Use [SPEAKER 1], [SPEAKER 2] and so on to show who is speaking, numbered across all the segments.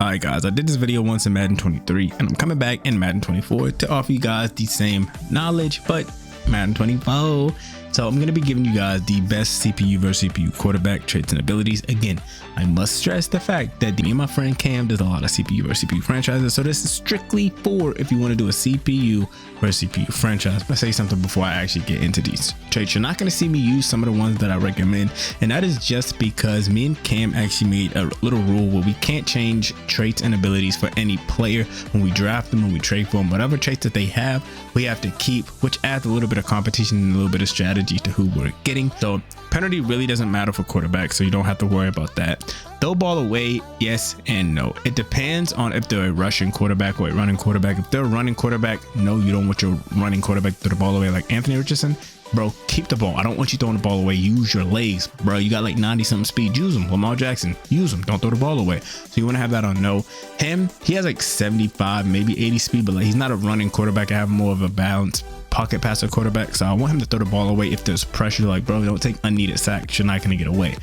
[SPEAKER 1] Alright guys, I did this video once in Madden 23 and I'm coming back in Madden 24 to offer you guys the same knowledge but Madden 24. So I'm going to be giving you guys the best CPU versus CPU quarterback traits and abilities. Again, I must stress the fact that me and my friend Cam does a lot of CPU versus CPU franchises, so this is strictly for if you want to do a CPU versus CPU franchise. Let's say something before I actually get into these traits. You're not going to see me use some of the ones that I recommend, and that is just because me and Cam actually made a little rule where we can't change traits and abilities for any player when we draft them, when we trade for them. Whatever traits that they have, we have to keep, which adds a little bit of competition and a little bit of strategy to who we're getting. So penalty really doesn't matter for quarterbacks, so you don't have to worry about that. Throw ball away, yes and no. It depends on if they're a rushing quarterback or a running quarterback. If they're a running quarterback, no, you don't want your running quarterback to throw the ball away like Anthony Richardson. Bro, keep the ball. I don't want you throwing the ball away. Use your legs, bro. You got like 90 something speed. Use them. Lamar Jackson, use them. Don't throw the ball away. So you want to have that on no. Him, he has like 75, maybe 80 speed, but like he's not a running quarterback. I have more of a balanced pocket passer quarterback, so I want him to throw the ball away if there's pressure. Like, bro, don't take unneeded sacks. You're not going to get away.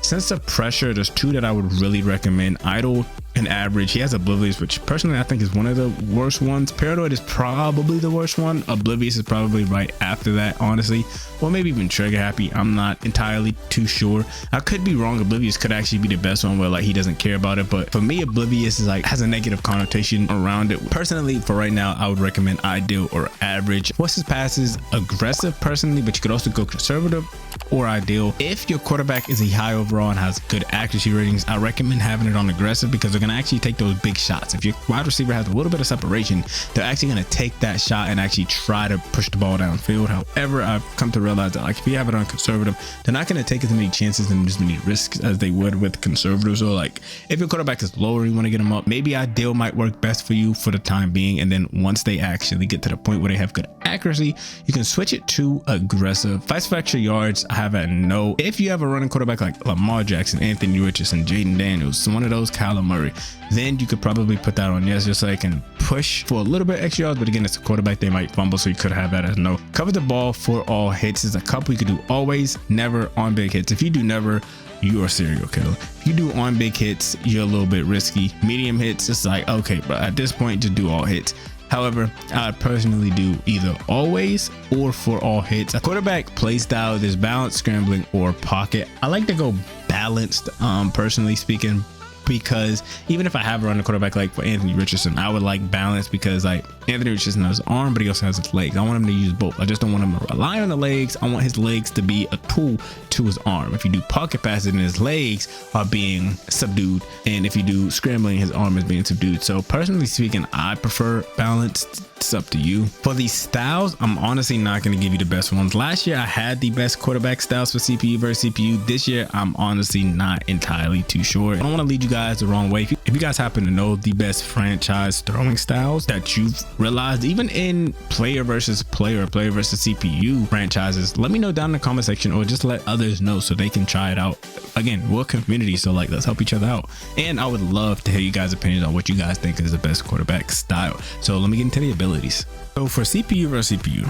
[SPEAKER 1] Sense of pressure, there's two that I would really recommend: idle and average. He has oblivious, which personally I think is one of the worst ones. Paranoid is probably the worst one. Oblivious is probably right after that, honestly, or maybe even trigger happy. I'm not entirely too sure. I could be wrong. Oblivious could actually be the best one where like he doesn't care about it, but for me, oblivious is like has a negative connotation around it. Personally, for right now, I would recommend ideal or average. What's his passes? Aggressive personally, but you could also go conservative or ideal. If your quarterback is a high overall and has good accuracy ratings, I recommend having it on aggressive because they're gonna actually take those big shots. If your wide receiver has a little bit of separation, they're actually gonna take that shot and actually try to push the ball downfield. However, I've come to realize that like if you have it on conservative, they're not gonna take as many chances and as many risks as they would with conservative. So like if your quarterback is lower, you want to get them up, maybe ideal might work best for you for the time being, and then once they actually get to the point where they have good accuracy, you can switch it to aggressive. Fights for extra yards, I have at no. If you have a running quarterback like Lamar Jackson, Anthony Richardson, Jaden Daniels, one of those, Kyler Murray, then you could probably put that on yes, just so I can push for a little bit extra yards. But again, it's a quarterback, they might fumble, so you could have that as no. Cover the ball for all hits is a couple you could do: always, never, on big hits. If you do never, you're a serial killer. If you do on big hits, you're a little bit risky. Medium hits, it's like, okay, but at this point, just do all hits. However, I personally do either always or for all hits. A quarterback play style is balanced, scrambling, or pocket. I like to go balanced, personally speaking, because even if I have a running quarterback like for Anthony Richardson, I would like balance because like Anthony Richardson has his arm, but he also has his legs. I want him to use both. I just don't want him to rely on the legs. I want his legs to be a tool to his arm. If you do pocket passes, and his legs are being subdued, and if you do scrambling, his arm is being subdued. So personally speaking, I prefer balanced. It's up to you. For these styles, I'm honestly not going to give you the best ones. Last year I had the best quarterback styles for CPU versus CPU. This year I'm honestly not entirely too sure. I don't want to lead you guys the wrong way. If you guys happen to know the best franchise throwing styles that you've realized, even in player versus player, player versus CPU franchises, let me know down in the comment section, or just let others know so they can try it out. Again, we're a community, so like let's help each other out, and I would love to hear you guys' opinions on what you guys think is the best quarterback style. So let me get into the abilities. So for CPU versus CPU,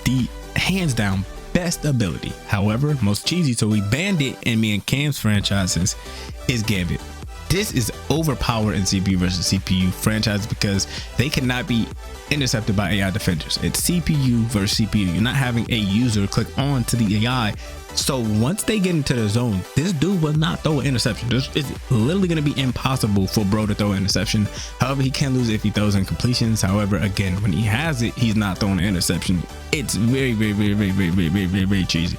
[SPEAKER 1] the hands down best ability, however most cheesy, so we banned it in me and Cam's franchises, is Gambit. This is overpowered in CPU versus CPU franchise because they cannot be intercepted by AI defenders. It's CPU versus CPU. You're not having a user click on to the AI. So once they get into the zone, this dude will not throw an interception. It's literally going to be impossible for bro to throw an interception. However, he can lose if he throws incompletions. However, again, when he has it, he's not throwing an interception. It's very cheesy.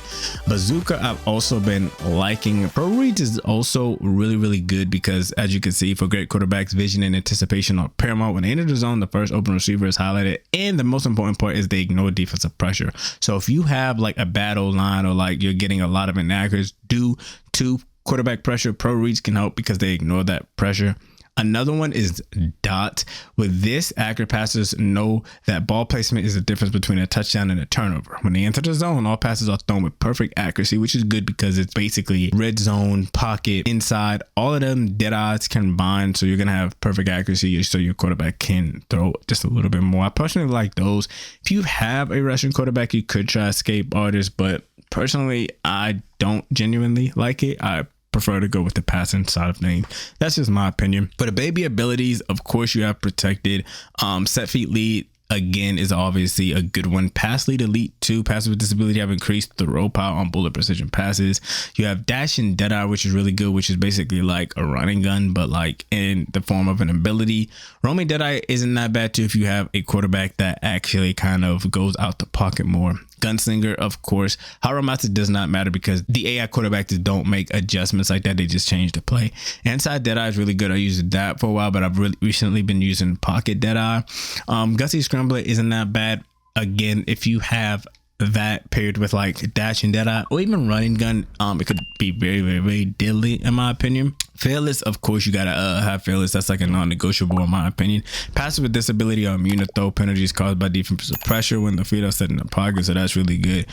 [SPEAKER 1] Bazooka, I've also been liking. Pro reads is also really good because, as you can see, for great quarterbacks, vision and anticipation are paramount. When they enter the zone, the first open receiver is highlighted, and the most important part is they ignore defensive pressure. So if you have like a battle line, or like you're getting a lot of inaccuracies due to quarterback pressure, pro reads can help because they ignore that pressure. Another one is dot. With this, accurate passers know that ball placement is the difference between a touchdown and a turnover. When they enter the zone, all passes are thrown with perfect accuracy, which is good because it's basically red zone, pocket, inside, all of them dead odds combined. So you're going to have perfect accuracy so your quarterback can throw just a little bit more. I personally like those. If you have a rushing quarterback, you could try escape artist, but personally, I don't genuinely like it. I prefer to go with the passing side of things. That's just my opinion. For the baby abilities, of course, you have protected. Set feet lead, again, is obviously a good one. Pass lead elite 2, passes with disability have increased throw power on bullet precision passes. You have dash and deadeye, which is really good, which is basically like a running gun, but like in the form of an ability. Roaming deadeye isn't that bad too if you have a quarterback that actually kind of goes out the pocket more. Gunslinger, of course. Hot master does not matter because the AI quarterbacks don't make adjustments like that. They just change the play. Inside Deadeye is really good. I used that for a while, but I've really recently been using Pocket Deadeye. Gusty Scrambler isn't that bad. Again, if you have that paired with like dash and deadeye or even running gun, it could be very, very, very deadly in my opinion. Fearless, of course, you gotta have fearless. That's like a non-negotiable in my opinion. Passive with disability are immune to throw penalties caused by defensive pressure when the field are set in the pocket, so that's really good.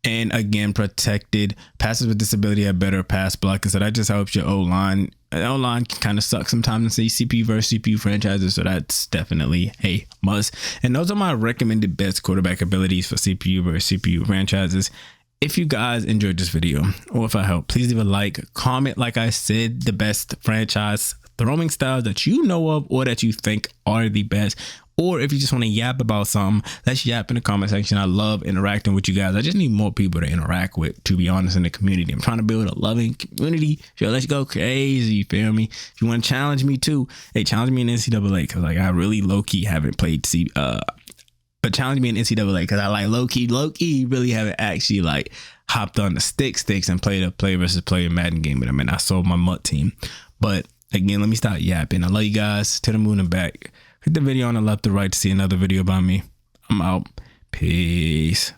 [SPEAKER 1] And again, protected. Passive with disability have better pass blocking, so that just helps your O-line. O-line can kind of suck sometimes in CPU versus CPU franchises, so that's definitely a must. And those are my recommended best quarterback abilities for CPU versus CPU franchises. If you guys enjoyed this video, or if I helped, please leave a like, comment, like I said, the best franchise throwing styles that you know of or that you think are the best. Or if you just want to yap about something, let's yap in the comment section. I love interacting with you guys. I just need more people to interact with, to be honest, in the community. I'm trying to build a loving community. So let's go crazy, you feel me? If you want to challenge me too, hey, challenge me in NCAA, because like I really low-key haven't played but challenge me in NCAA because I like low-key really haven't actually like hopped on the sticks and played a player versus player Madden game with them. And I sold my MUT team. But again, let me stop yapping. I love you guys to the moon and back. Hit the video on the left or right to see another video about me. I'm out. Peace.